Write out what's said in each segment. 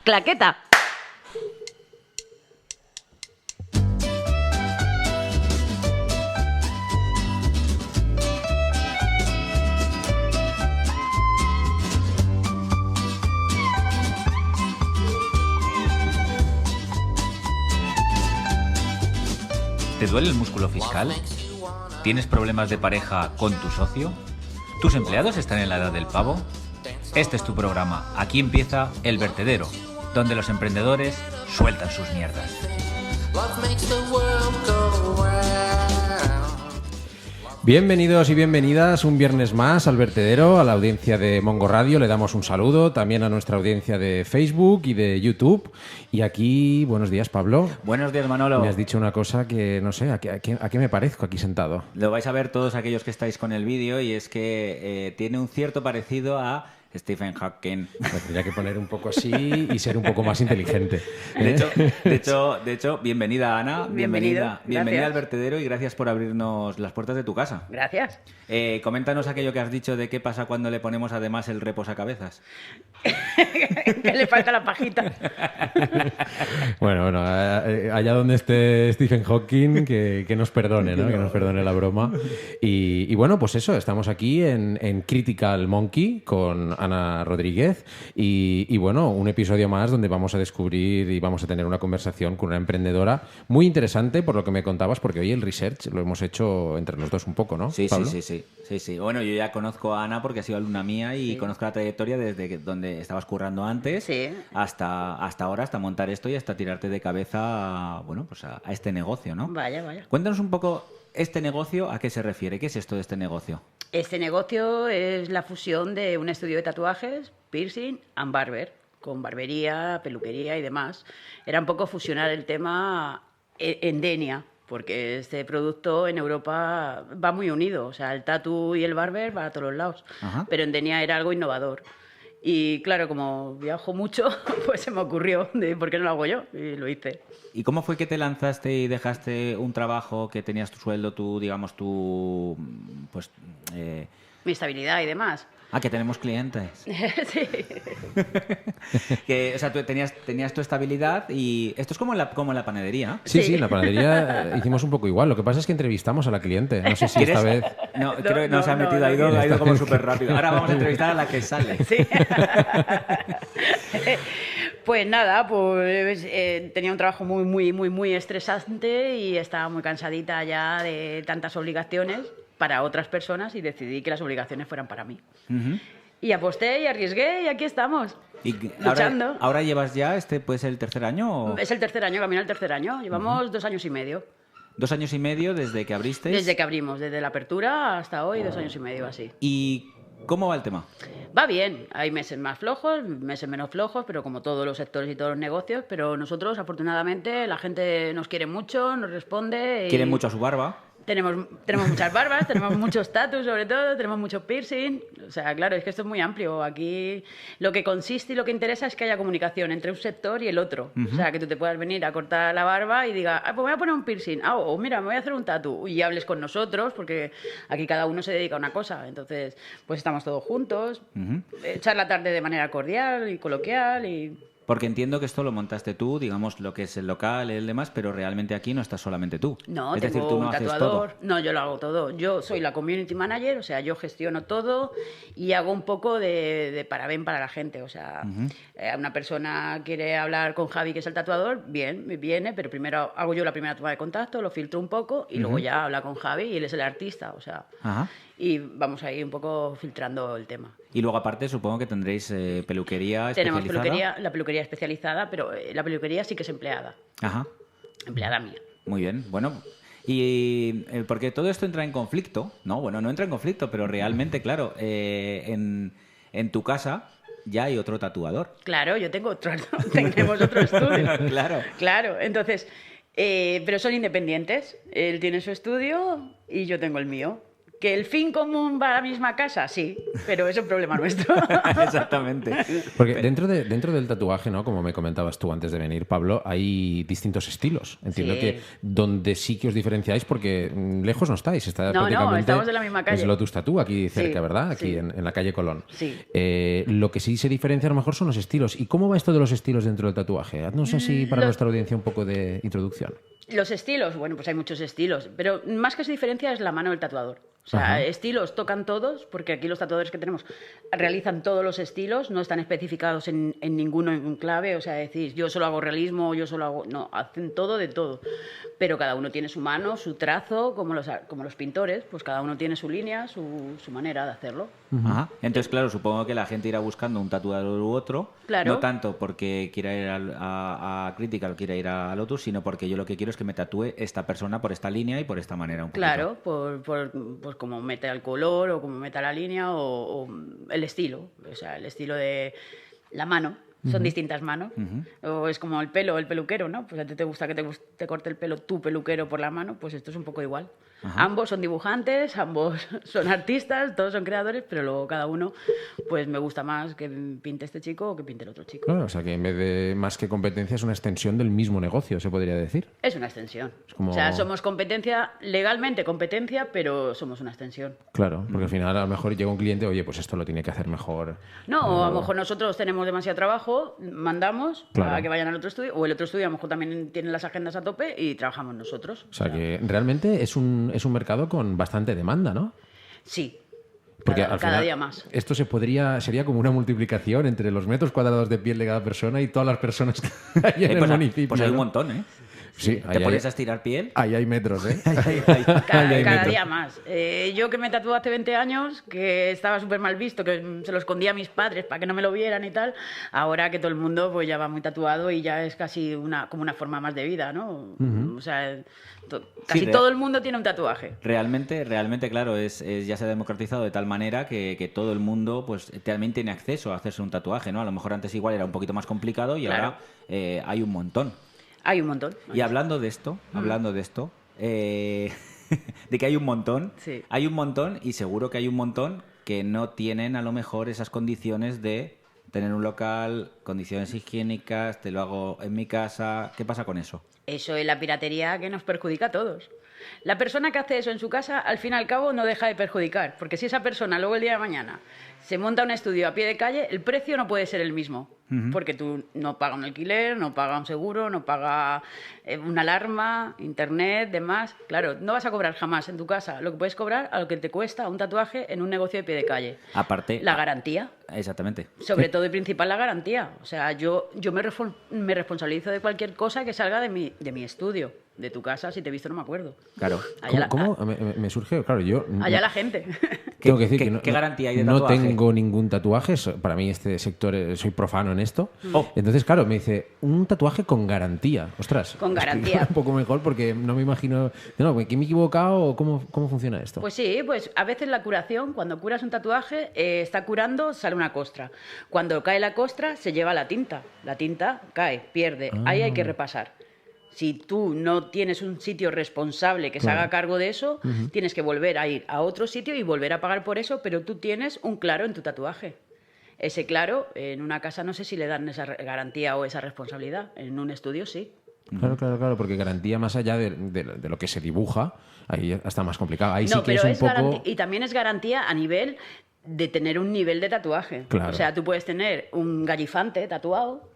claqueta. ¿Te duele el músculo fiscal? ¿Tienes problemas de pareja con tu socio? ¿Tus empleados están en la edad del pavo? Este es tu programa. Aquí empieza El Vertedero, donde los emprendedores sueltan sus mierdas. Bienvenidos y bienvenidas un viernes más al Vertedero, a la audiencia de Mongo Radio. Le damos un saludo también a nuestra audiencia de Facebook y de YouTube. Y aquí, buenos días, Pablo. Buenos días, Manolo. Me has dicho una cosa que no sé, ¿a qué me parezco aquí sentado? Lo vais a ver todos aquellos que estáis con el vídeo y es que tiene un cierto parecido a Stephen Hawking. Pues tendría que poner un poco así y ser un poco más inteligente. De hecho, bienvenida, Ana. Bienvenida Bienvenida al Vertedero y gracias por abrirnos las puertas de tu casa. Gracias. Coméntanos aquello que has dicho de qué pasa cuando le ponemos además el reposacabezas. Que le falta la pajita. Bueno, allá donde esté Stephen Hawking, que nos perdone, ¿no? Que nos perdone la broma. Y bueno, pues eso, estamos aquí en Critical Monkey con Ana Rodríguez y bueno, un episodio más donde vamos a descubrir y vamos a tener una conversación con una emprendedora muy interesante por lo que me contabas, porque hoy el research lo hemos hecho entre los dos un poco, ¿no, Sí, Pablo? Sí. Bueno, yo ya conozco a Ana porque ha sido alumna mía y conozco la trayectoria desde donde estabas currando antes hasta ahora, hasta montar esto y hasta tirarte de cabeza a este negocio, ¿no? Vaya. Cuéntanos un poco este negocio, ¿a qué se refiere? ¿Qué es esto de este negocio? Este negocio es la fusión de un estudio de tatuajes, piercing and barber, con barbería, peluquería y demás. Era un poco fusionar el tema en Denia, porque este producto en Europa va muy unido. O sea, el tatu y el barber va a todos los lados. Ajá. Pero en Denia era algo innovador. Y claro, como viajo mucho, pues se me ocurrió de por qué no lo hago yo, y lo hice. ¿Y cómo fue que te lanzaste y dejaste un trabajo que tenías tu sueldo, Mi estabilidad y demás. que tenemos clientes? Sí. O sea, tú tenías tu estabilidad y esto es como en la panadería. Sí, Sí. en la panadería hicimos un poco igual. Lo que pasa es que entrevistamos a la cliente. No sé si esta vez... No, creo que no se ha metido, ha ido como súper rápido. Ahora vamos a entrevistar a la que sale. Sí. Pues nada, tenía un trabajo muy estresante y estaba muy cansadita ya de tantas obligaciones para otras personas y decidí que las obligaciones fueran para mí. Uh-huh. Y aposté y arriesgué y aquí estamos, Y luchando. ahora llevas ya, puede ser el tercer año o Es el tercer año, camino al tercer año. Llevamos 2 años y medio. 2 años y medio desde que abristeis. Desde que abrimos, desde la apertura hasta hoy, 2 años y medio así. ¿Y cómo va el tema? Va bien, hay meses más flojos, meses menos flojos, pero como todos los sectores y todos los negocios, pero nosotros, afortunadamente, la gente nos quiere mucho, nos responde. Y Quieren mucho a su barba. Tenemos muchas barbas, tenemos muchos tatus sobre todo, tenemos mucho piercing. O sea, claro, es que esto es muy amplio. Aquí lo que consiste y lo que interesa es que haya comunicación entre un sector y el otro. Uh-huh. O sea, que tú te puedas venir a cortar la barba y digas, pues me voy a poner un piercing. O mira, me voy a hacer un tatu. Y hables con nosotros, porque aquí cada uno se dedica a una cosa. Entonces, pues estamos todos juntos. Uh-huh. Echar la tarde de manera cordial y coloquial y... Porque entiendo que esto lo montaste tú, digamos, lo que es el local, el demás, pero realmente aquí no estás solamente tú. No, es tengo decir, tú no un haces tatuador. todo. No, yo lo hago todo. Yo soy la community manager, o sea, yo gestiono todo y hago un poco de parabén para la gente. O sea, una persona quiere hablar con Javi, que es el tatuador, bien, viene, pero primero hago yo la primera toma de contacto, lo filtro un poco y luego ya habla con Javi y él es el artista, o sea... Ajá. Y vamos ahí un poco filtrando el tema. Y luego, aparte, supongo que tendréis peluquería Tenemos especializada. la peluquería especializada, pero la peluquería sí que es empleada. Ajá. Empleada mía. Muy bien, bueno. Y porque todo esto entra en conflicto, ¿no? Bueno, no entra en conflicto, pero realmente, claro, en tu casa ya hay otro tatuador. Claro, yo tengo tenemos otro estudio. Claro. Claro, entonces, pero son independientes. Él tiene su estudio y yo tengo el mío. ¿Que el fin común va a la misma casa? Sí, pero es un problema nuestro. Exactamente. Porque dentro del tatuaje, ¿no? Como me comentabas tú antes de venir, Pablo, hay distintos estilos. Entiendo Sí. que donde sí que os diferenciáis, porque lejos no estáis. Está No, prácticamente estamos en la misma calle. Es Lotus Tattoo, aquí cerca, Sí, ¿verdad? Aquí sí. en la calle Colón. Sí. Lo que sí se diferencia a lo mejor son los estilos. ¿Y cómo va esto de los estilos dentro del tatuaje? Haznos así para nuestra audiencia un poco de introducción. Los estilos, bueno, pues hay muchos estilos, pero más que se diferencia es la mano del tatuador. O sea, Ajá. estilos tocan todos, porque aquí los tatuadores que tenemos realizan todos los estilos, no están especificados en ninguno en clave, o sea, decís, yo solo hago realismo, yo solo hago... No, hacen todo de todo, pero cada uno tiene su mano, su trazo, como los pintores, pues cada uno tiene su línea, su manera de hacerlo. Ajá. Entonces, claro, supongo que la gente irá buscando un tatuador u otro, Claro. no tanto porque quiera ir a Critical, quiera ir a Lotus, sino porque yo lo que quiero es que me tatúe esta persona por esta línea y por esta manera un poquito. Claro, por cómo meta el color o cómo meta la línea o el estilo, o sea, el estilo de la mano. Son distintas manos. O es como el peluquero, ¿no? Pues a ti te gusta que te corte el pelo tu peluquero por la mano, pues esto es un poco igual. Ajá. Ambos son dibujantes, ambos son artistas, todos son creadores, pero luego cada uno, pues me gusta más que pinte este chico o que pinte el otro chico. Claro, o sea que en vez de más que competencia es una extensión del mismo negocio, se podría decir. Es una extensión. Es como- O sea, somos competencia, legalmente competencia, pero somos una extensión. Claro, porque al final a lo mejor llega un cliente, oye, pues esto lo tiene que hacer mejor. No, a lo mejor nosotros tenemos demasiado trabajo, mandamos Claro. a que vayan al otro estudio, o el otro estudio a lo mejor también tiene las agendas a tope y trabajamos nosotros. O sea que realmente es un mercado con bastante demanda, ¿no? Sí, Porque cada al final día más. esto sería como una multiplicación entre los metros cuadrados de piel de cada persona y todas las personas que hay en el Pues, municipio. pues hay un ¿no? montón, ¿eh? Sí, Te pones a estirar piel. ahí hay metros, ¿eh? Cada hay metros. día más. Yo que me tatué hace 20 años, que estaba súper mal visto, que se lo escondía a mis padres para que no me lo vieran y tal, ahora que todo el mundo pues ya va muy tatuado y ya es casi como una forma más de vida, ¿no? O sea, casi Sí, todo el mundo tiene un tatuaje. Realmente, claro, ya se ha democratizado de tal manera que todo el mundo pues también tiene acceso a hacerse un tatuaje, ¿no? A lo mejor antes igual era un poquito más complicado y Claro. ahora hay un montón. Hay un montón. Y hablando de esto, de que hay un montón, Sí. hay un montón y seguro que hay un montón que no tienen a lo mejor esas condiciones de tener un local, condiciones higiénicas, te lo hago en mi casa. ¿Qué pasa con eso? Eso es la piratería que nos perjudica a todos. La persona que hace eso en su casa, al fin y al cabo, no deja de perjudicar, porque si esa persona luego el día de mañana se monta un estudio a pie de calle, el precio no puede ser el mismo, porque tú no pagas un alquiler, no pagas un seguro, no pagas una alarma, internet, demás. Claro, no vas a cobrar jamás en tu casa lo que puedes cobrar a lo que te cuesta un tatuaje en un negocio de pie de calle. Aparte, La garantía. exactamente. Sobre todo y principal la garantía. O sea, yo me responsabilizo de cualquier cosa que salga de mi estudio. De tu casa, si te he visto no me acuerdo. Claro. Allá ¿Cómo? Me surge, claro, yo... allá la gente. Tengo que decir ¿Qué- que qué garantía hay de no tatuaje? tengo ningún tatuaje. Para mí este sector, soy profano en esto. Oh. Entonces, claro, me dice, un tatuaje con garantía. Ostras. Con garantía. explícame un poco mejor porque no me imagino... No, ¿que me he equivocado o cómo funciona esto? Pues sí, pues a veces la curación, cuando curas un tatuaje, está curando, sale una costra. Cuando cae la costra, se lleva la tinta. La tinta cae, pierde. Ahí hay que repasar. Si tú no tienes un sitio responsable que se haga cargo de eso, tienes que volver a ir a otro sitio y volver a pagar por eso, pero tú tienes un claro en tu tatuaje. Ese claro, en una casa no sé si le dan esa garantía o esa responsabilidad. En un estudio sí. Claro, porque garantía más allá de lo que se dibuja, ahí está más complicado. Ahí sí No, que es pero un poco... y también es garantía a nivel de tener un nivel de tatuaje. Claro. O sea, tú puedes tener un gallifante tatuado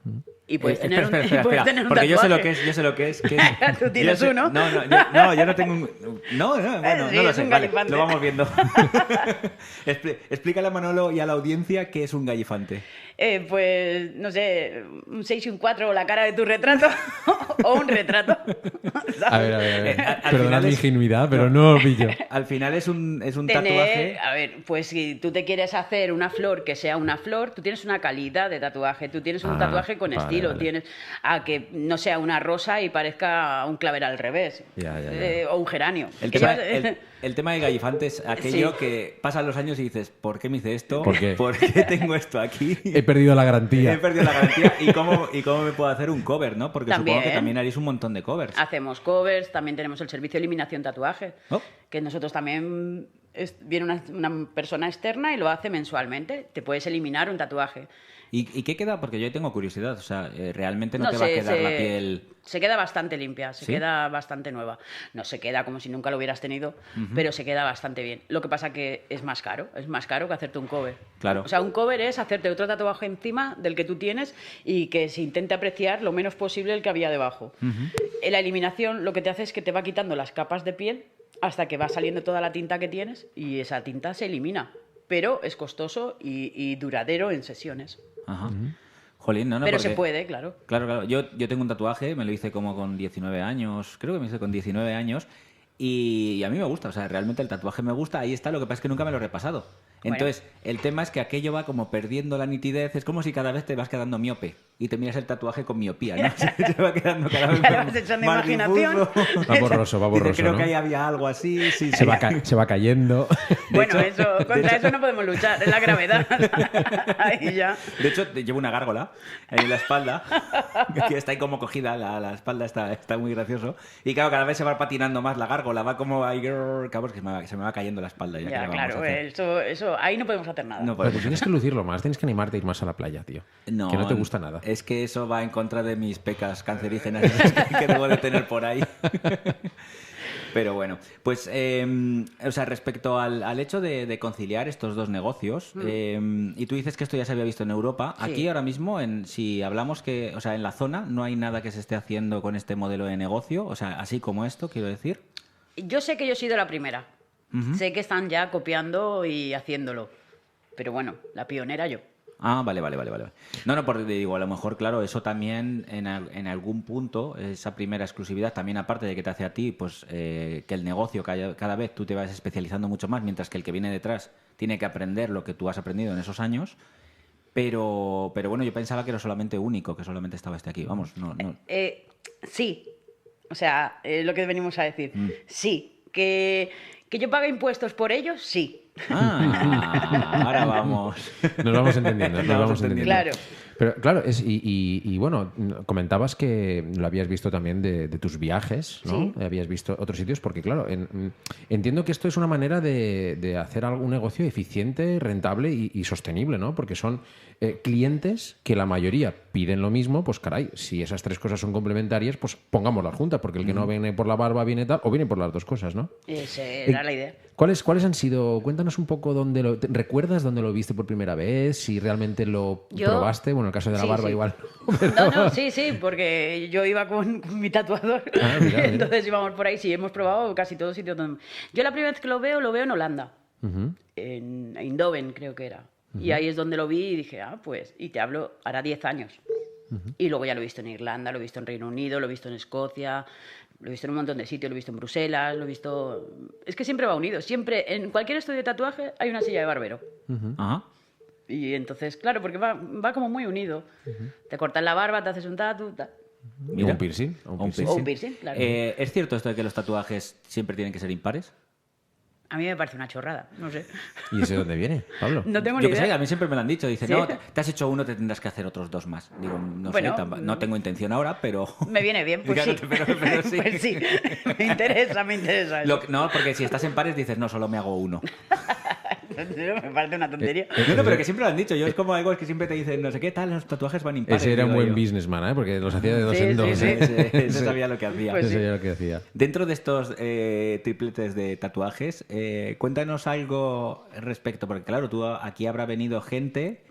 y puedes tener espera, y espera, puedes espera, tener un porque yo sé lo tatuaje. que es, yo sé lo que es. Tú tienes yo sé- uno. No, yo no tengo un... No, bueno, Sí, no lo es sé, un vale, gallifante. lo vamos viendo. Explícale a Manolo y a la audiencia qué es un gallifante. Pues, no sé, un 6 y un 4 o la cara de tu retrato o un retrato. A ver. al Perdonad final mi es- ingenuidad, pero no lo pillo. Al final es un Tener, tatuaje... a ver, pues si tú te quieres hacer una flor que sea una flor, tú tienes una calidad de tatuaje, tú tienes un tatuaje con vale, estilo, vale. tienes a que no sea una rosa y parezca un clavel al revés, Ya. o un geranio. El Que tema, llevas- el tema de gallifante es aquello Sí. que pasan los años y dices, ¿por qué me hice esto? ¿Por qué? tengo esto aquí? He perdido la garantía. He perdido la garantía. ¿Y cómo me puedo hacer un cover, no? Porque supongo que También. también haréis un montón de covers. Hacemos covers, también tenemos el servicio de eliminación tatuaje, Oh. que nosotros también viene una persona externa y lo hace mensualmente. Te puedes eliminar un tatuaje. ¿Y qué queda? Porque yo tengo curiosidad. O sea, realmente no te va a quedar la piel... Se queda bastante limpia, se ¿Sí? queda bastante nueva. No se queda como si nunca lo hubieras tenido, pero se queda bastante bien. Lo que pasa que es más caro que hacerte un cover. Claro. O sea, un cover es hacerte otro tatuaje encima del que tú tienes y que se intente apreciar lo menos posible el que había debajo. La eliminación lo que te hace es que te va quitando las capas de piel hasta que va saliendo toda la tinta que tienes y esa tinta se elimina. Pero es costoso y duradero en sesiones. Ajá. Jolín, no, pero porque... se puede, claro. Claro. Yo tengo un tatuaje, me lo hice como con 19 años, creo que me hice con 19 años, y a mí me gusta, o sea, realmente el tatuaje me gusta, ahí está, lo que pasa es que nunca me lo he repasado. Entonces, el tema es que aquello va como perdiendo la nitidez, es como si cada vez te vas quedando miope y te miras el tatuaje con miopía, ¿no? Se va quedando cada vez Ya le vas echando más imaginación. difuso. Va borroso, Dice, creo ¿no? que ahí había algo así. Sí, Se va cayendo. Bueno, contra eso no podemos luchar, es la gravedad. Ahí ya. De hecho, llevo una gárgola en la espalda, que está ahí como cogida, la espalda está muy gracioso. Y claro, cada vez se va patinando más la gárgola, va como ahí, cabrón, que se me va cayendo la espalda. Ya, claro, eso, ahí no podemos hacer nada. No Pero podemos. tú tienes que lucirlo más, tienes que animarte a ir más a la playa, tío. Que no te gusta nada. Es que eso va en contra de mis pecas cancerígenas que debo de tener por ahí. Pero bueno, pues, o sea, respecto al hecho de conciliar estos dos negocios, y tú dices que esto ya se había visto en Europa, Sí. aquí ahora mismo, si hablamos que, o sea, en la zona no hay nada que se esté haciendo con este modelo de negocio, o sea, así como esto, quiero decir. Yo sé que yo he sido la primera. Sé que están ya copiando y haciéndolo. Pero bueno, la pionera yo. Ah, vale. No, porque digo, a lo mejor, claro, eso también en algún punto, esa primera exclusividad, también aparte de que te hace a ti, pues que el negocio cada vez tú te vas especializando mucho más, mientras que el que viene detrás tiene que aprender lo que tú has aprendido en esos años. Pero bueno, yo pensaba que era solamente único, que solamente estaba aquí. Vamos, no. Sí. O sea, lo que venimos a decir. Sí. Que yo pague impuestos por ellos, sí. Ahora vamos. Nos vamos entendiendo. Claro. Pero claro, y bueno, comentabas que lo habías visto también de tus viajes, ¿no? Sí. Habías visto otros sitios, porque claro, entiendo que esto es una manera de hacer algún negocio eficiente, rentable y sostenible, ¿no? Porque son clientes que la mayoría piden lo mismo, pues caray, si esas tres cosas son complementarias, pues pongámoslas juntas, porque el que no viene por la barba viene tal, o viene por las dos cosas, ¿no? Esa era la idea. ¿Cuáles han sido? Cuéntanos un poco ¿recuerdas dónde lo viste por primera vez? Si realmente lo probaste. Bueno, en el caso de la barba igual. No, sí, porque yo iba con mi tatuador. Mira. Entonces íbamos por ahí, sí, hemos probado casi todos sitios donde... Yo la primera vez que lo veo en Holanda. En Eindhoven, creo que era. Y ahí es donde lo vi y dije, pues, y te hablo, hará 10 años. Y luego ya lo he visto en Irlanda, lo he visto en Reino Unido, lo he visto en Escocia, lo he visto en un montón de sitios, lo he visto en Bruselas, lo he visto... Es que siempre va unido, siempre, en cualquier estudio de tatuaje hay una silla de barbero. Ajá. Y entonces, claro, porque va como muy unido. Te cortas la barba, te haces un tatu... ¿Y un piercing? O un O un piercing, claro. ¿Es cierto esto de que los tatuajes siempre tienen que ser impares? A mí me parece una chorrada, no sé. ¿Y ese de dónde viene, Pablo? No tengo ni Yo que sé, idea. a mí siempre me lo han dicho. Dice, ¿Sí? no, te has hecho uno, te tendrás que hacer otros 2 más. Digo, no Bueno, sé, no tengo intención ahora, pero... Me viene bien, pues Claro, sí. pero sí. Pues sí, me interesa eso. No, porque si estás en pares dices, no, solo me hago uno. Me parece una tontería. No, pero que siempre lo han dicho. Yo es como algo que siempre te dicen, no sé qué tal, los tatuajes van impares. Ese era un digo buen yo. businessman, ¿eh? Porque los hacía de dos Sí, en dos. sí, ¿eh? Ese sabía lo que hacía. Pues Ese sí. era lo que hacía. Dentro de estos tripletes de tatuajes, cuéntanos algo respecto, porque claro, tú aquí habrá venido gente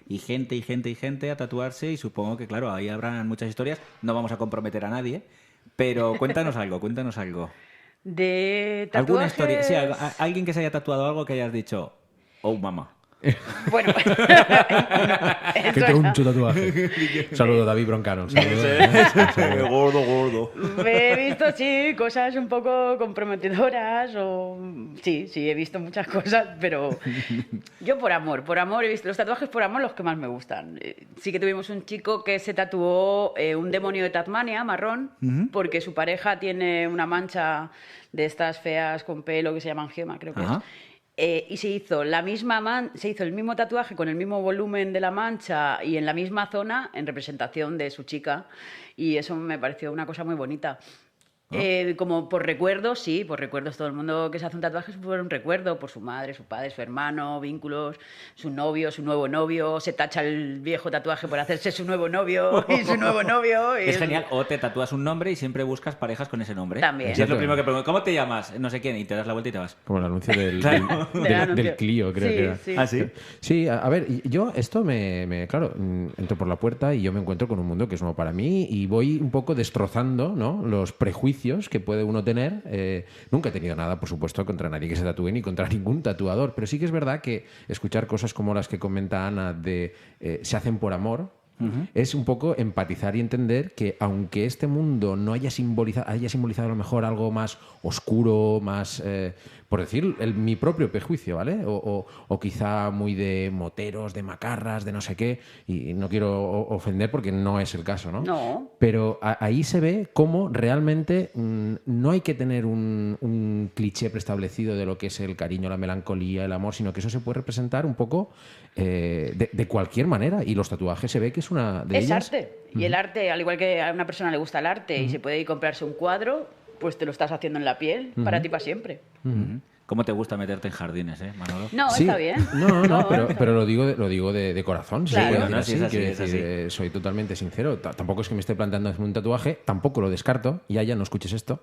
a tatuarse y supongo que claro, ahí habrán muchas historias, no vamos a comprometer a nadie, pero cuéntanos algo. De ¿Alguna tatuajes... historia? Sí, alguien que se haya tatuado algo que hayas dicho, oh mamá. Bueno, ¡Qué troncho tatuaje! Saludo, David Broncano. Saludo. Gordo. he visto, sí, cosas un poco comprometedoras o... Sí, he visto muchas cosas, pero yo por amor he visto los tatuajes por amor los que más me gustan. Sí que tuvimos un chico que se tatuó un demonio de Tasmania, marrón, porque su pareja tiene una mancha de estas feas con pelo que se llaman gema, creo que Ajá. y se hizo se hizo el mismo tatuaje con el mismo volumen de la mancha y en la misma zona en representación de su chica y eso me pareció una cosa muy bonita. Como por recuerdos, sí, por recuerdos. Todo el mundo que se hace un tatuaje es por un recuerdo, por su madre, su padre, su hermano, vínculos, su novio, su nuevo novio. Se tacha el viejo tatuaje por hacerse su nuevo novio y su nuevo novio. Es genial. O te tatúas un nombre y siempre buscas parejas con ese nombre. También. Y es lo primero que pregunto. ¿Cómo te llamas? No sé quién. Y te das la vuelta y te vas. Como el anuncio del anuncio. del Clio, creo Sí, que era. sí. ¿Ah, sí? Sí, a ver, yo esto claro, entro por la puerta y yo me encuentro con un mundo que es nuevo para mí y voy un poco destrozando, ¿no?, los prejuicios que puede uno tener. Nunca he tenido nada, por supuesto, contra nadie que se tatúe ni contra ningún tatuador, pero sí que es verdad que escuchar cosas como las que comenta Ana de se hacen por amor, es un poco empatizar y entender que aunque este mundo no haya simbolizado a lo mejor algo más oscuro, más, por decir, mi propio prejuicio, ¿vale? O quizá muy de moteros, de macarras, de no sé qué, y no quiero ofender porque no es el caso, ¿no? No. Pero ahí se ve cómo realmente no hay que tener un cliché preestablecido de lo que es el cariño, la melancolía, el amor, sino que eso se puede representar un poco de cualquier manera, y los tatuajes se ve que es una de Es ellas. arte. Y el arte, al igual que a una persona le gusta el arte y se puede ir a comprarse un cuadro, pues te lo estás haciendo en la piel para ti para siempre. ¿Cómo te gusta meterte en jardines, Manolo? No, Sí. está bien. No, pero, está pero lo digo de corazón. Si Claro. se puede No, decir sí, es así, así, quiero es decir, así. soy totalmente sincero. Tampoco es que me esté planteando hacer un tatuaje, tampoco lo descarto. Ya no escuches esto.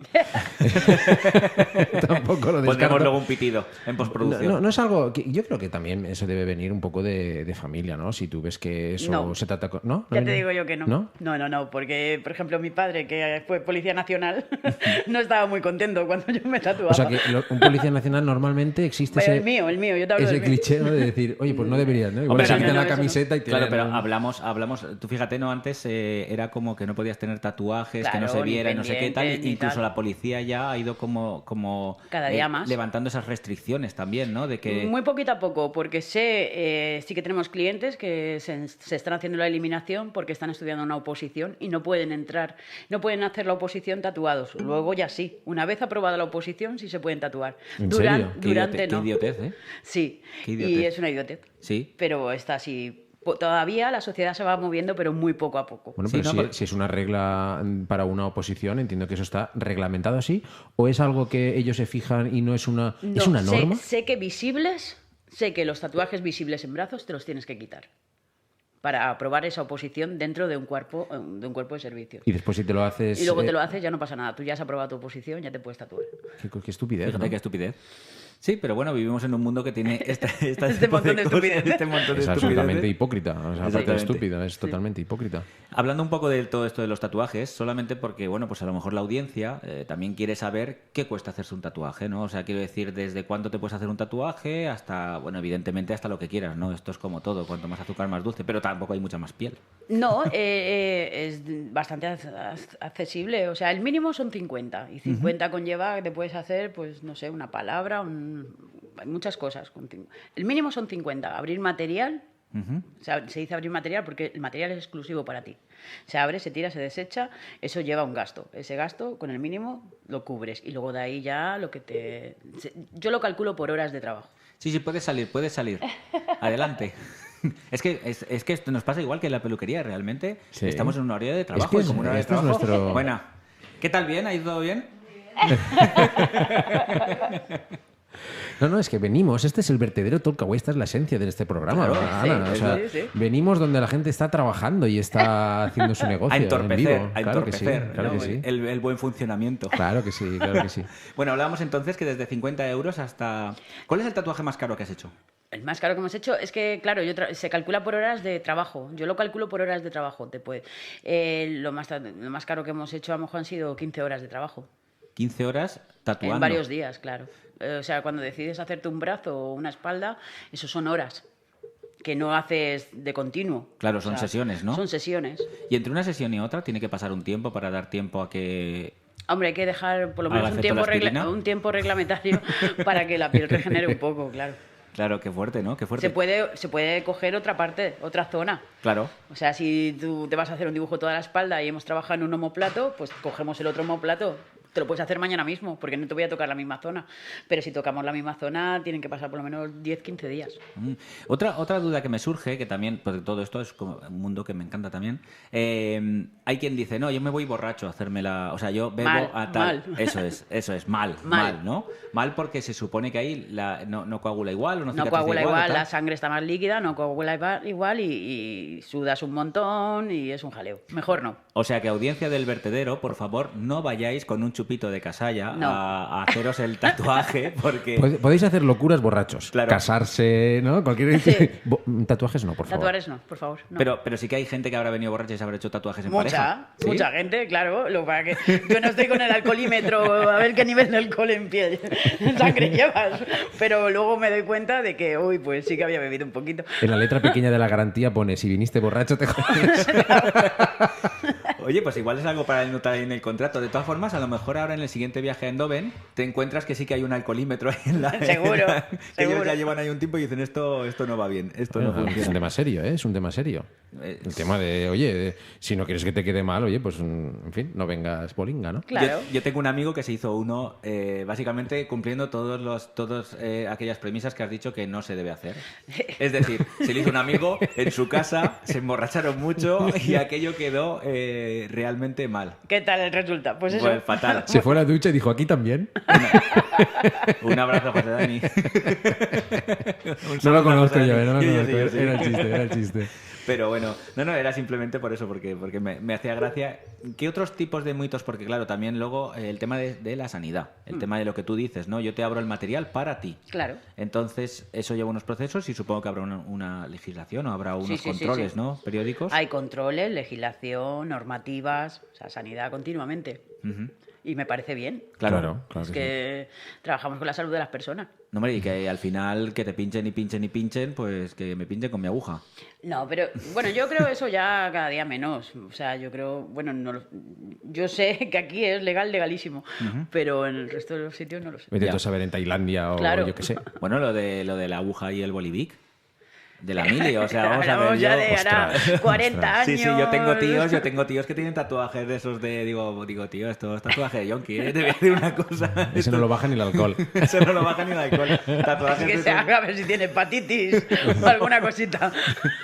Tampoco lo Pondremos descarto. luego un pitido en postproducción. No es algo que yo creo que también eso debe venir un poco de familia, ¿no? Si tú ves que eso No. se trata con... ¿No? Ya te viene? digo yo que no. ¿No? No, porque, por ejemplo, mi padre, que fue policía nacional, no estaba muy contento cuando yo me tatuaba. O sea que un policía nacional normalmente existe Pero ese... el mío, yo te hablo Ese del mío. cliché, ¿no?, de decir, oye, pues no deberías, ¿no? Igual Hombre, se no, quitan no, la eso no. camiseta y te Claro, pero dan- hablamos, tú fíjate, ¿no? Antes era como que no podías tener tatuajes, que no Claro, se ni viera y no sé qué tal, pendientes, ni incluso tal. la policía ya ha ido como Cada día más. levantando esas restricciones también, ¿no? De que Muy poquito a poco, porque sí que tenemos clientes que se están haciendo la eliminación porque están estudiando una oposición y no pueden entrar, no pueden hacer la oposición tatuados. Luego ya sí, una vez aprobada la oposición sí se pueden tatuar. ¿En serio? Durante qué no. idiotez, ¿eh? Sí, Qué y idiotez. es una idiotez. Sí. Pero está así. Todavía la sociedad se va moviendo, pero muy poco a poco. Bueno, Sí, pero no, porque- si es una regla para una oposición, entiendo que eso está reglamentado así, o es algo que ellos se fijan y no es una, ¿es una norma? Sé que los tatuajes visibles en brazos te los tienes que quitar para aprobar esa oposición dentro de un cuerpo de servicio. Y después si te lo haces... Y luego te lo haces, ya no pasa nada. Tú ya has aprobado tu oposición, ya te puedes tatuar. Qué estupidez, Fíjate ¿no? qué estupidez. Sí, pero bueno, vivimos en un mundo que tiene Este tipo montón de cosas, estupideces. este montón de Es estupideces. absolutamente hipócrita. O sea, aparte de Exactamente. estúpido, es totalmente hipócrita. Hablando un poco de todo esto de los tatuajes, solamente porque, bueno, pues a lo mejor la audiencia también quiere saber qué cuesta hacerse un tatuaje, ¿no? O sea, quiero decir, desde cuánto te puedes hacer un tatuaje hasta, bueno, evidentemente hasta lo que quieras, ¿no? Esto es como todo, cuanto más azúcar más dulce, pero tampoco hay mucha más piel. No, es bastante accesible. O sea, el mínimo son 50. Y 50 conlleva que te puedes hacer, pues, no sé, una palabra, hay muchas cosas. El mínimo son 50. Abrir material. O sea, se dice abrir material porque el material es exclusivo para ti. Se abre, se tira, se desecha, eso lleva un gasto. Ese gasto, con el mínimo, lo cubres. Y luego de ahí ya lo que yo lo calculo por horas de trabajo. Sí, puedes salir. Adelante. Es que esto nos pasa igual que en la peluquería, realmente. Sí. Estamos en un horario de trabajo. que y como una hora de esto es trabajo. nuestro- Buena. ¿Qué tal? ¿Bien? ¿Ha ido todo bien? No, es que venimos, este es el vertedero Talkaway, esta es la esencia de este programa, Claro, Ana, sí, o sea, sí. venimos donde la gente está trabajando y está haciendo su negocio A en entorpecer, vivo. a Claro que sí, entorpecer, claro ¿no? que sí. El buen funcionamiento. Claro que sí, claro que sí. Bueno, hablábamos entonces que desde 50 euros hasta... ¿Cuál es el tatuaje más caro que has hecho? El más caro que hemos hecho es que, claro, se calcula por horas de trabajo. Yo lo calculo por horas de trabajo. Lo más caro que hemos hecho a lo mejor han sido 15 horas de trabajo. 15 horas tatuando. En varios días, claro. O sea, cuando decides hacerte un brazo o una espalda, eso son horas que no haces de continuo. Claro, O son sea, sesiones, ¿no? Son sesiones. Y entre una sesión y otra tiene que pasar un tiempo para dar tiempo a que... Hombre, hay que dejar por lo ¿Al menos efecto de la aspirina? un tiempo reglamentario para que la piel regenere un poco, claro. Claro, qué fuerte, ¿no? Qué fuerte. Se puede coger otra parte, otra zona. Claro. O sea, si tú te vas a hacer un dibujo toda la espalda y hemos trabajado en un omóplato, pues cogemos el otro omóplato. te lo puedes hacer mañana mismo, porque no te voy a tocar la misma zona. Pero si tocamos la misma zona, tienen que pasar por lo menos 10-15 días. Otra duda que me surge, que también, pues todo esto es como un mundo que me encanta también. Hay quien dice, no, yo me voy borracho a hacerme la... O sea, yo bebo Mal, a tal... mal. Eso es, mal, ¿no? Mal porque se supone que ahí no coagula igual o no No cicatriza coagula igual, igual, la sangre está más líquida, no coagula igual y sudas un montón y es un jaleo. Mejor no. O sea que, audiencia del vertedero, por favor, no vayáis con un chupito de casalla No. a haceros el tatuaje, porque... Podéis hacer locuras borrachos. Claro. Casarse, ¿no? Cualquier... Sí. Tatuajes no, por favor. Tatuajes no, por favor. No. Pero sí que hay gente que habrá venido borracha y se habrá hecho tatuajes en pareja. ¿Sí? Mucha gente, claro. Lo para que yo no estoy con el alcoholímetro a ver qué nivel de alcohol en piel, en sangre llevas. Pero luego me doy cuenta de que, uy, pues sí que había bebido un poquito. En la letra pequeña de la garantía pone, si viniste borracho te jodes. Oye, pues igual es algo para anotar ahí en el contrato. De todas formas, a lo mejor ahora en el siguiente viaje a Eindhoven te encuentras que sí que hay un alcoholímetro ahí en la... Seguro, que ellos seguro. ya llevan ahí un tiempo y dicen, esto no va bien, esto no Es un funciona. tema serio, ¿eh? Es un tema serio. El tema de, oye, si no quieres que te quede mal, oye, pues, en fin, no vengas bolinga, ¿no? Claro. Yo tengo un amigo que se hizo uno, básicamente cumpliendo todas aquellas premisas que has dicho que no se debe hacer. Es decir, se le hizo un amigo en su casa, se emborracharon mucho y aquello quedó realmente mal. ¿Qué tal el resultado? Pues eso. Pues fatal. Se fue a la ducha y dijo, aquí también. Un abrazo, José Dani. No lo conozco yo, no lo Yo conozco. sí. Era el chiste. Pero bueno, no, era simplemente por eso, porque me hacía gracia. ¿Qué otros tipos de mitos? Porque claro, también luego el tema de la sanidad, el tema de lo que tú dices, ¿no? Yo te abro el material para ti. Claro. Entonces, eso lleva unos procesos y supongo que habrá una legislación o habrá unos Sí, controles, sí. ¿no? Periódicos. Hay controles, legislación, normativas, o sea, sanidad continuamente. Ujú. Y me parece bien. Claro Es que trabajamos con la salud de las personas. No, hombre, y que al final que te pinchen y pinchen y pinchen, pues que me pinchen con mi aguja. No, pero bueno, yo creo eso ya cada día menos. O sea, yo creo, bueno, yo sé que aquí es legalísimo, pero en el resto de los sitios no lo sé. Vete tú a saber en Tailandia o Claro. yo qué sé. Bueno, lo de la aguja y el bolivic. De la mili, o sea, vamos a ver. Hablamos ya yo- de hará ostras, 40 años. Sí, yo tengo tíos que tienen tatuajes de esos de, digo, tío, esto es tatuaje de yonki, ¿eh? Te voy a decir una cosa. Ese no lo baja ni el alcohol. Eso no lo baja ni el alcohol. Tatuajes Que de se esos- haga a ver si tiene hepatitis o alguna cosita.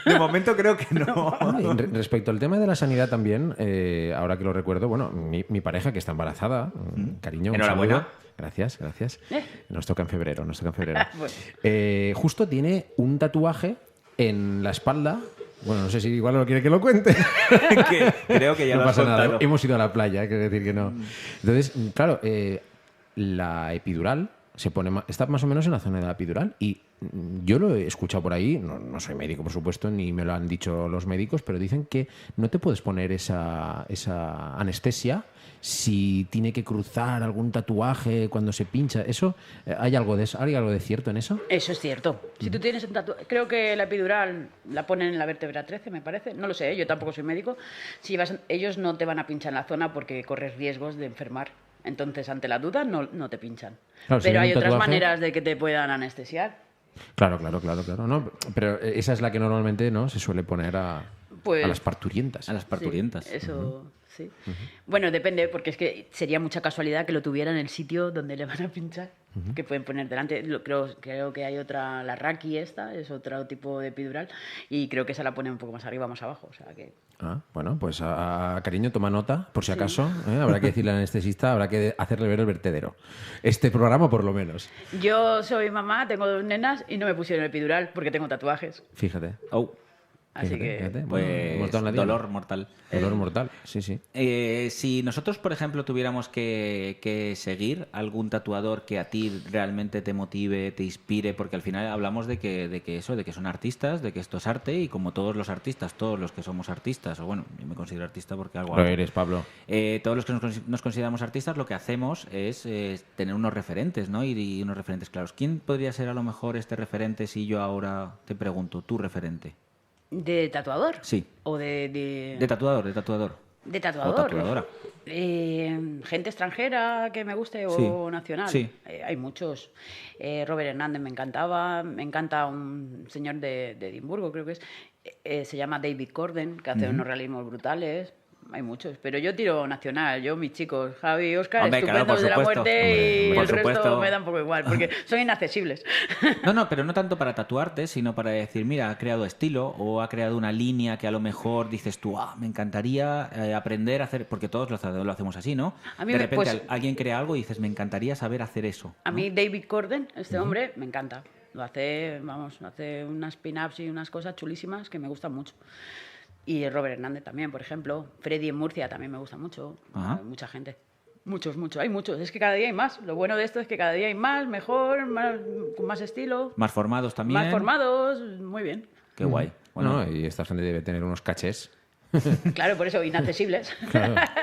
De momento creo que no. Y respecto al tema de la sanidad también, ahora que lo recuerdo, bueno, mi pareja que está embarazada, cariño, un Enhorabuena. saludo. Gracias. Nos toca en febrero. Bueno. Justo tiene un tatuaje en la espalda. Bueno, no sé si igual no quiere que lo cuente. Que creo que ya No lo has pasa nada. contado. Hemos ido a la playa, quiero decir que no. Entonces, claro, la epidural se pone está más o menos en la zona de la epidural y yo lo he escuchado por ahí, no soy médico por supuesto, ni me lo han dicho los médicos, pero dicen que no te puedes poner esa anestesia si tiene que cruzar algún tatuaje cuando se pincha. ¿Eso hay algo de eso? ¿Hay algo de cierto en eso? Eso es cierto. Si tú tienes un tatuaje, creo que la epidural la ponen en la vértebra 13, me parece. No lo sé, yo tampoco soy médico. Si ellos no te van a pinchar en la zona porque corres riesgos de enfermar. Entonces, ante la duda, no te pinchan. Claro, si Pero viene hay un otras tatuaje- maneras de que te puedan anestesiar. Claro. No, pero esa es la que normalmente no se suele poner a las parturientas. A las parturientas. Sí, eso, sí. Bueno, depende, porque es que sería mucha casualidad que lo tuviera en el sitio donde le van a pinchar, que pueden poner delante. Creo que hay otra, la Raki esta, es otro tipo de epidural, y creo que esa la ponen un poco más arriba, más abajo, o sea que... Bueno, pues cariño, toma nota, por si acaso. Habrá que decirle al anestesista, habrá que hacerle ver el vertedero. Este programa, por lo menos. Yo soy mamá, tengo 2 nenas y no me pusieron epidural porque tengo tatuajes. Fíjate. Oh, Así que... Fíjate. pues hemos dado en la diana. dolor mortal. Dolor mortal, sí. Si nosotros, por ejemplo, tuviéramos que seguir algún tatuador que a ti realmente te motive, te inspire, porque al final hablamos de que son artistas, de que esto es arte, y como todos los artistas, todos los que somos artistas, o bueno, yo me considero artista porque algo Lo hago. eres, Pablo. Todos los que nos consideramos artistas, lo que hacemos es tener unos referentes, ¿no? Y unos referentes claros. ¿Quién podría ser a lo mejor este referente si yo ahora te pregunto, tu referente? ¿De tatuador? Sí. ¿O de tatuador. De tatuador. O tatuadora. Gente extranjera que me guste Sí, o nacional. sí. Hay muchos. Robert Hernández me encantaba. Me encanta un señor de Edimburgo, creo que es. Se llama David Corden, que hace unos realismos brutales. hay muchos. Pero yo tiro nacional, yo, mis chicos, Javi y Óscar, Hombre, claro, estupendos por de la supuesto. muerte, y Por el resto supuesto. me da un poco igual, porque son inaccesibles. No, pero no tanto para tatuarte, sino para decir, mira, ha creado estilo o ha creado una línea que a lo mejor dices tú, me encantaría aprender a hacer, porque todos lo hacemos así, ¿no? A mí de me- repente pues- alguien crea algo y dices, me encantaría saber hacer eso. A mí David Corden, este hombre, me encanta. Lo hace, hace unas pin-ups y unas cosas chulísimas que me gustan mucho. Y Robert Hernández también, por ejemplo. Freddy en Murcia también me gusta mucho. Ajá. Hay mucha gente. Muchos. Hay muchos. Es que cada día hay más. Lo bueno de esto es que cada día hay más, mejor, con más estilo, Más formados también. más formados. Muy bien. Qué guay. Bueno, No, y esta gente debe tener unos cachés. Claro, por eso, inaccesibles.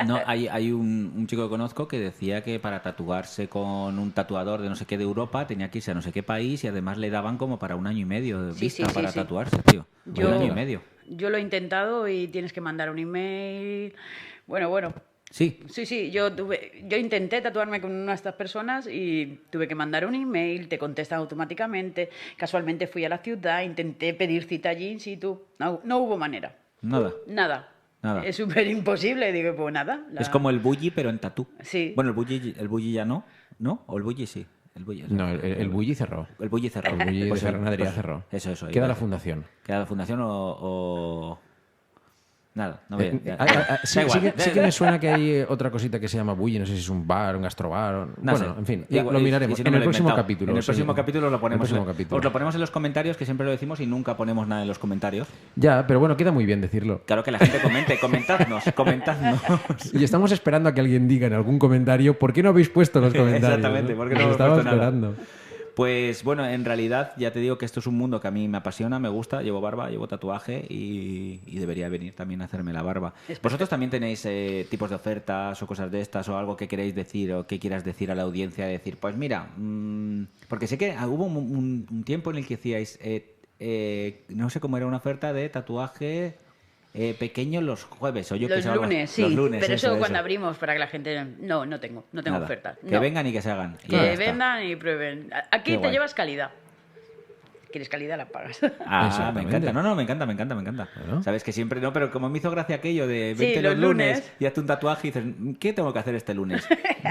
no, hay un chico que conozco que decía que para tatuarse con un tatuador de no sé qué de Europa tenía que irse a no sé qué país y además le daban como para 1 año y medio de Sí, vista sí, sí, para sí. tatuarse, tío. Yo- 1 año y medio. Yo lo he intentado y tienes que mandar un email. Bueno. Sí, Sí, yo intenté tatuarme con una de estas personas y tuve que mandar un email, te contestan automáticamente. Casualmente fui a la ciudad, intenté pedir cita allí in situ. No hubo manera. nada. Nada. Nada. Es súper imposible. Digo, pues nada. Es como el bully, pero en tatú. Sí. Bueno, el bully ya no, ¿no? O el bully sí. El bully, No, el Bulli cerró. El bully cerró. El Bulli de Pues Fernández pues cerró. Eso. Queda iba la a decir. fundación. Queda la fundación o... Nada, no voy a... Sí, Da igual. sí que me suena que hay otra cosita que se llama Bulli, no sé si es un bar, un gastrobar. No Bueno, sé. en fin, Igual, lo miraremos. y si no En me el lo he próximo inventado. capítulo. En el sí. próximo capítulo lo ponemos. En el próximo capítulo. Os lo ponemos en los comentarios, que siempre lo decimos y nunca ponemos nada en los comentarios. Ya, pero bueno, queda muy bien decirlo. Claro que la gente comente, comentadnos. Y estamos esperando a que alguien diga en algún comentario por qué no habéis puesto los comentarios. Exactamente, ¿por qué no Os hemos estaba puesto nada? esperando. Pues bueno, en realidad ya te digo que esto es un mundo que a mí me apasiona, me gusta, llevo barba, llevo tatuaje y debería venir también a hacerme la barba. ¿Vosotros también tenéis tipos de ofertas o cosas de estas o algo que queréis decir o que quieras decir a la audiencia? Decir, pues mira, porque sé que hubo un tiempo en el que decíais, no sé cómo era una oferta de tatuaje pequeño los jueves o yo que Los sé, algo así. lunes, sí. Los lunes, pero eso eso. cuando abrimos para que la gente... No tengo Nada. ofertas. Que No. vengan y que se hagan. Y ya Que está. vendan y prueben. Aquí Qué te guay. llevas calidad. ¿Quieres calidad? La pagas. Ah, me Exactamente. encanta. No, me encanta. Claro. Sabes que siempre no, pero como me hizo gracia aquello de Sí, vente los los lunes lunes. y hazte un tatuaje y dices, ¿qué tengo que hacer este lunes?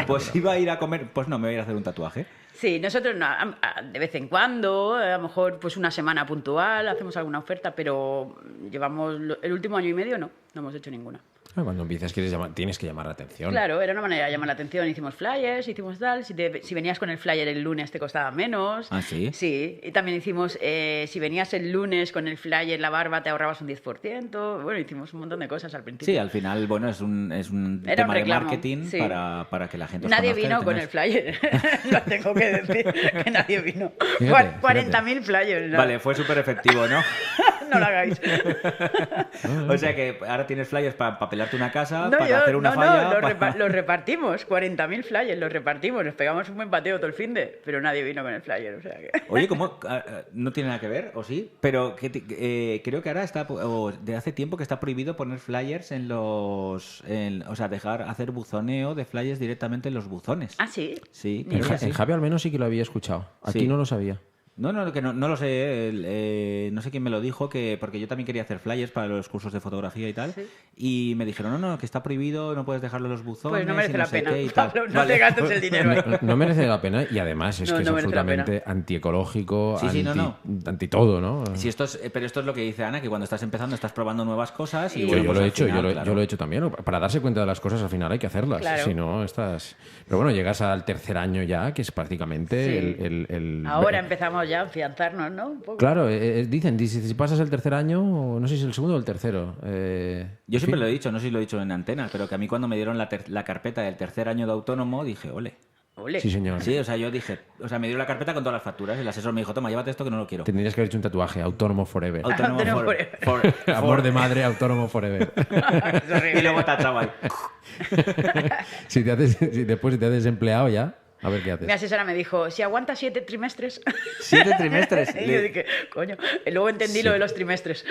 Pues iba a ir a comer, pues no, me voy a ir a hacer un tatuaje. Sí, nosotros no, de vez en cuando, a lo mejor pues una semana puntual, hacemos alguna oferta, pero llevamos el último año y medio no hemos hecho ninguna. Cuando empiezas tienes que llamar la atención. Claro, era una manera de llamar la atención. Hicimos flyers, hicimos tal. Si venías con el flyer el lunes te costaba menos. ¿Ah, sí? Sí. Y también hicimos, si venías el lunes con el flyer, la barba, te ahorrabas un 10%. Bueno, hicimos un montón de cosas al principio. Sí, al final, bueno, es un Era tema un reclamo, de marketing sí. para que la gente os Nadie conozca y vino con tengáis- el flyer. Lo tengo que decir, que nadie vino. Fíjate, 40.000 flyers. ¿no? Vale, fue súper efectivo, ¿no? No lo hagáis. O sea que ahora tienes flyers para pelarte una casa, No, para hacer una falla... los repartimos, 40.000 flyers, los repartimos, nos pegamos un buen pateo todo el finde, pero nadie vino con el flyer, o sea que... Oye, ¿cómo? No tiene nada que ver, ¿o sí? Pero creo que ahora está, o de hace tiempo que está prohibido poner flyers o sea, hacer buzoneo de flyers directamente en los buzones. ¿Ah, sí? Sí, Ni creo que sí. En Javi al menos sí que lo había escuchado. Aquí Sí. no lo sabía. No, que no lo sé. No sé quién me lo dijo, porque yo también quería hacer flyers para los cursos de fotografía y tal. Sí. Y me dijeron, no, que está prohibido, no puedes dejarlo en los buzones. Pues no y merece la sé pena, qué y tal. Pablo, no Vale. te gastes el dinero ahí. No merece la pena y además es No, que es no merece la absolutamente antiecológico, Sí, sí, no. anti todo, ¿no? Sí, pero esto es lo que dice Ana, que cuando estás empezando estás probando nuevas cosas y Sí. Bueno, yo pues lo he al hecho, final, claro. yo lo he hecho también. Para darse cuenta de las cosas al final hay que hacerlas. Claro. Si no, estás... Pero bueno, llegas al tercer año ya, que es prácticamente Sí. el... Ahora empezamos ya a afianzarnos, ¿no? Un poco. Claro, dicen, si pasas el tercer año, o no sé si es el segundo o el tercero. Yo siempre lo he dicho, no sé si lo he dicho en antena, pero que a mí cuando me dieron la carpeta del tercer año de autónomo, dije, ole. Ole. Sí, señor. Sí, o sea, yo dije, me dieron la carpeta con todas las facturas y el asesor me dijo, toma, llévate esto que no lo quiero. Tendrías que haber hecho un tatuaje, Autónomo Forever. Autónomo Autónomo Amor de madre, Autónomo Forever. Es horrible. Y luego tachaba ahí. si después te haces empleado ya... A ver qué haces. Mi asesora me dijo, si aguanta 7 trimestres... 7 trimestres. Y yo dije, coño. Y luego entendí lo de los trimestres.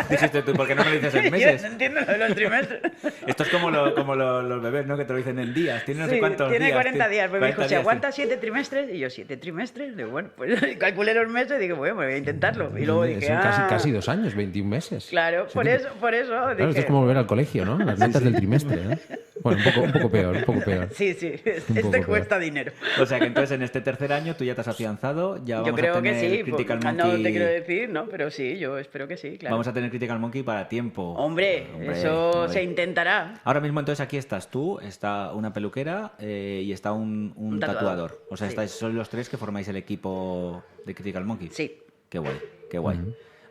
Dijiste tú, ¿por qué no me lo dices en Yo meses? no entiendo lo de los trimestres. Esto es como los bebés, ¿no? Que te lo dicen en días. Tiene no sé Sí, cuántos tiene días. 40 días. Pues me 40 dijo, si días, aguanta sí. 7 trimestres... Y yo, 7 trimestres. Digo, bueno, pues calculé los meses y dije, bueno, voy a intentarlo. Y luego dije, Son casi 2 años, 21 meses. Claro, por eso Claro, dije... esto es como volver al colegio, ¿no? Las notas del trimestre, ¿no? Bueno, un poco peor, un poco peor. Sí, Un poco este peor. cuesta dinero. O sea que entonces en este tercer año tú ya te has afianzado, ya Yo vamos creo a que tener sí. Critical No Monkey. te quiero decir, ¿no? Pero sí, yo espero que sí, claro. Vamos a tener Critical Monkey para tiempo. Hombre, eso hombre. se intentará. Ahora mismo entonces aquí estás tú, está una peluquera y está un tatuador. O sea, Sí. sois los tres que formáis el equipo de Critical Monkey. Sí. Qué guay, qué guay.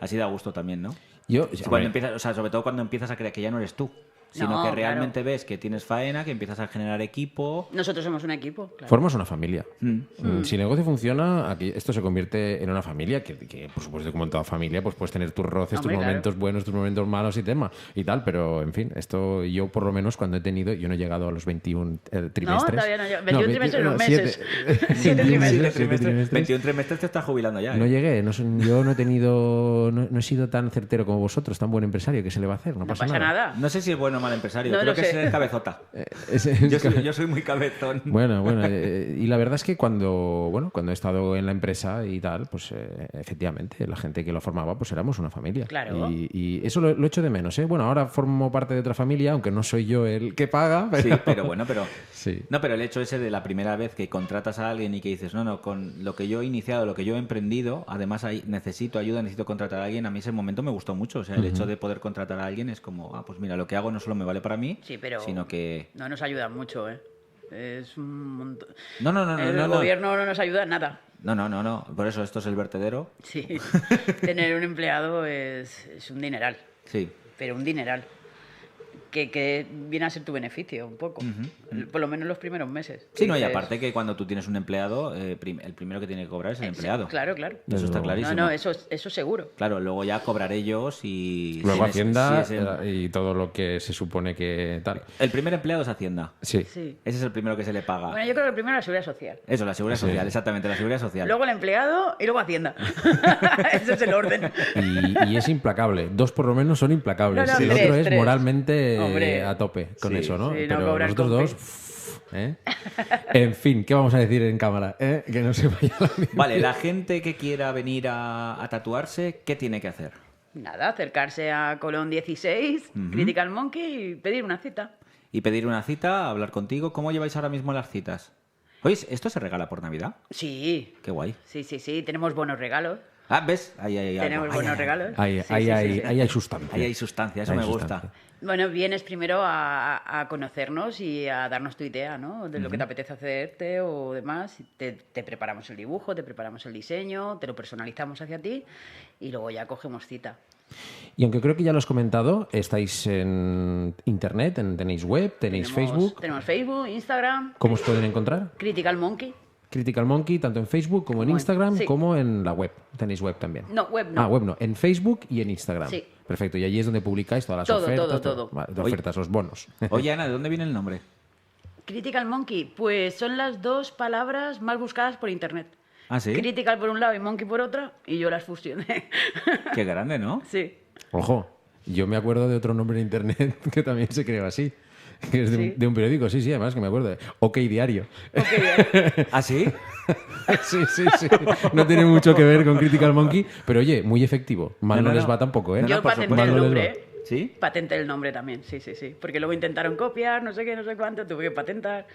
Así da gusto también, ¿no? Yo, Cuando empiezas, o sea, sobre todo cuando empiezas a creer que ya no eres tú, sino No, que claro. realmente ves que tienes faena, que empiezas a generar equipo. Nosotros somos un equipo, claro. formas una familia. Mm. Si el negocio funciona, aquí esto se convierte en una familia que, por supuesto, como en toda familia, pues puedes tener tus roces, Hombre, tus claro. momentos buenos, tus momentos malos y tal, pero en fin, esto yo por lo menos cuando he tenido, yo no he llegado a los 21 trimestres. No, todavía no. 21 trimestres, los siete- meses. 7 siete trimestres. trimestres. 21 trimestres te estás jubilando ya. ¿eh? No llegué, yo no he tenido, no he sido tan certero como vosotros, tan buen empresario, ¿qué se le va a hacer? No No pasa pasa nada. No sé si es bueno o mal empresario, No creo lo que sé. es cabezota. Ese- Yo soy muy cabezón. Bueno, y la verdad es que cuando he estado en la empresa y tal, pues efectivamente, la gente que lo formaba, pues éramos una familia. Claro. Y eso lo echo de menos, ¿eh? Bueno, ahora formo parte de otra familia, aunque no soy yo el que paga, pero... Sí, pero bueno, Sí. No, pero el hecho ese de la primera vez que contratas a alguien y que dices, no, con lo que yo he iniciado, lo que yo he emprendido, además necesito ayuda, necesito contratar a alguien, a mí ese momento me gustó mucho. O sea, el hecho de poder contratar a alguien es como, pues mira, lo que hago no solo me vale para mí, Sí, pero sino que... no nos ayuda mucho, ¿eh? Es un montón. No. El gobierno no nos ayuda en nada. No. Por eso esto es el vertedero. Sí. Tener un empleado es un dineral, Sí. pero un dineral. Que viene a ser tu beneficio un poco. Por lo menos los primeros meses. Sí, no, y Dices, aparte que cuando tú tienes un empleado, el primero que tiene que cobrar es el sí, empleado. Claro. Eso Desde está luego. clarísimo. No, eso seguro. Claro, luego ya cobrar ellos y... Luego si Hacienda si es y todo lo que se supone que tal. el primer empleado es Hacienda. Sí. Sí. Ese es el primero que se le paga. Bueno, yo creo que primero la seguridad social. Eso, la seguridad Sí. social, exactamente, la seguridad social. Luego el empleado y luego Hacienda. Ese es el orden. Y es implacable. 2 por lo menos son implacables. No, el tres, otro es tres. moralmente Hombre. a tope con Sí, eso, ¿no? sí, no Pero cobran nosotros con dos... ¿eh? En fin, ¿qué vamos a decir en cámara? ¿Eh? Que no se vaya la audiencia. Vale, la gente que quiera venir a tatuarse, ¿qué tiene que hacer? Nada, acercarse a Colón 16, Critical Monkey y pedir una cita. Y pedir una cita, hablar contigo. ¿Cómo lleváis ahora mismo las citas? Oye, ¿esto se regala por Navidad? Sí, Qué guay. sí, tenemos buenos regalos. Ah, ¿ves? Ahí hay algo. Tenemos buenos regalos. Ahí Sí, hay sí. sustancia. Ahí hay sustancia, eso Hay me sustancia. gusta. Bueno, vienes primero a conocernos y a darnos tu idea, ¿no? De lo que te apetece hacerte o demás. Te preparamos el dibujo, te preparamos el diseño, te lo personalizamos hacia ti y luego ya cogemos cita. Y aunque creo que ya lo has comentado, estáis en internet, tenéis web, tenéis Facebook. Tenemos Facebook, Instagram, ¿Cómo os pueden encontrar? Critical Monkey. Critical Monkey, tanto en Facebook como en Como en- Instagram, sí. como en la web. Tenéis web también. No, web no. Ah, web no. En Facebook y en Instagram. Sí. Perfecto. Y allí es donde publicáis todas las Todo, ofertas. todo. Vale, ofertas, los bonos. Oye, Ana, ¿de dónde viene el nombre? Critical Monkey, pues son las dos palabras más buscadas por internet. ¿Ah, sí? Critical por un lado y Monkey por otra, y yo las fusioné. Qué grande, ¿no? Sí. Ojo, yo me acuerdo de otro nombre en internet que también se creó así. Que es ¿Sí? de un periódico, sí, además que me acuerdo. OK Diario. Ok, bien. ¿Ah, sí? Sí. No tiene mucho que ver con Critical Monkey, pero oye, muy efectivo. Mal No, no, no, les no. va tampoco, ¿eh? No, Yo por patenté supuesto. el Mal no les nombre, va. ¿eh? ¿Sí? Patenté el nombre también, sí. Porque luego intentaron copiar, no sé qué, no sé cuánto, tuve que patentar.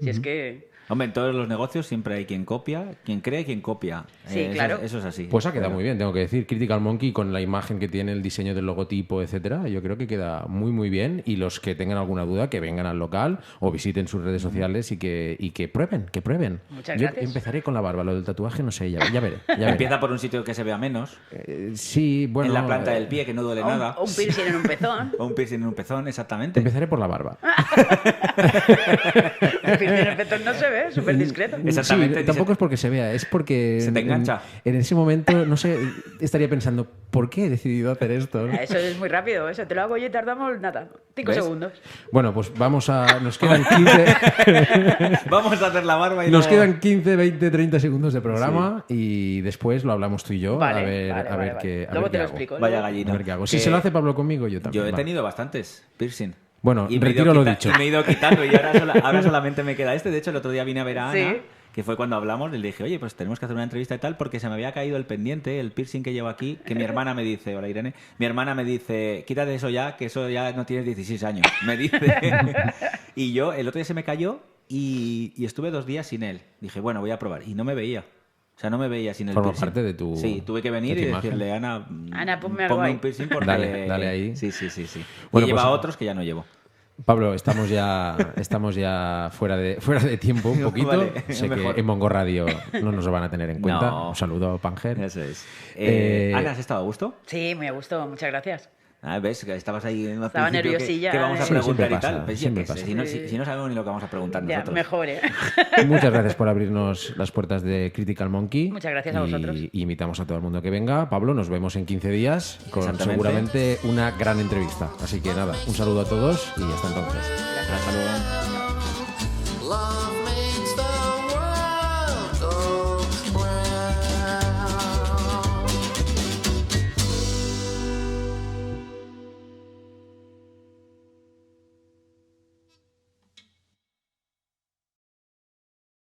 Si es que... Hombre, en todos los negocios siempre hay quien copia, quien cree, quien copia. Sí, Eso- claro. Eso es así. Pues ha quedado muy bien, tengo que decir. Critical Monkey con la imagen que tiene, el diseño del logotipo, etcétera, yo creo que queda muy, muy bien. Y los que tengan alguna duda, que vengan al local o visiten sus redes sociales y que prueben, que prueben. Muchas Yo gracias. empezaré con la barba, lo del tatuaje, no sé, ya veré. Empieza por un sitio que se vea menos, Sí, bueno. en la planta del pie, que no duele O un, nada. o un piercing en un pezón. O un piercing en un pezón, exactamente. Empezaré por la barba. El piercing en el pezón no se ve, súper discreto. Exactamente. Sí, tampoco es porque se vea, es porque... Se te engancha. En ese momento, no sé, estaría pensando, ¿por qué he decidido hacer esto? Eso es muy rápido, eso te lo hago yo y tardamos nada, 5 ¿Ves? segundos. Bueno, pues vamos a... Nos quedan 15... Vamos a hacer la barba y Nos no- quedan 15, 20, 30 segundos de programa y después lo hablamos tú y yo. Vale, a ver, vale, a ver vale. qué, a Luego ver te qué lo hago. explico. Vaya luego- gallina. A ver qué hago. Si Que se lo hace Pablo conmigo, yo también. Yo he va. tenido bastantes piercing. Bueno, Y me he ido retiro lo quita- dicho. y me he ido quitando y ahora solamente me queda este. De hecho, el otro día vine a ver a Ana, Sí. que fue cuando hablamos, y le dije, oye, pues tenemos que hacer una entrevista y tal, porque se me había caído el pendiente, el piercing que llevo aquí, que mi hermana me dice, hola Irene, mi hermana me dice, quítate eso ya, que eso ya no tienes 16 años. Me dice. Y yo, el otro día se me cayó y estuve 2 días sin él. Dije, bueno, voy a probar. Y no me veía. O sea, no me veía sin el Forma piercing. parte de tu- Sí, tuve que venir de tu y imagen. decirle, Ana, ponme algo ahí. un piercing porque... Dale ahí. Sí. Bueno, Y lleva pues- otros que ya no llevo. Pablo, estamos ya fuera de tiempo un poquito. Vale, sé mejor. que en Mongo Radio no nos lo van a tener en cuenta. No. Un saludo, Panger. Eso es. Eh, Ana, ¿has estado a gusto? Sí, me gustó, muchas gracias. Ah, ves que estabas ahí en Estaba nerviosilla, ¿Qué vamos a Sí, preguntar siempre y pasa, tal? Pues yo siempre qué sé, pasa. si no sabemos ni lo que vamos a preguntar Ya, nosotros. mejor, ¿eh? Muchas gracias por abrirnos las puertas de Critical Monkey. Muchas gracias a vosotros. Y invitamos a todo el mundo que venga. Pablo, nos vemos en 15 días con Exactamente. seguramente una gran entrevista. Así que nada, un saludo a todos y hasta entonces. Hasta luego.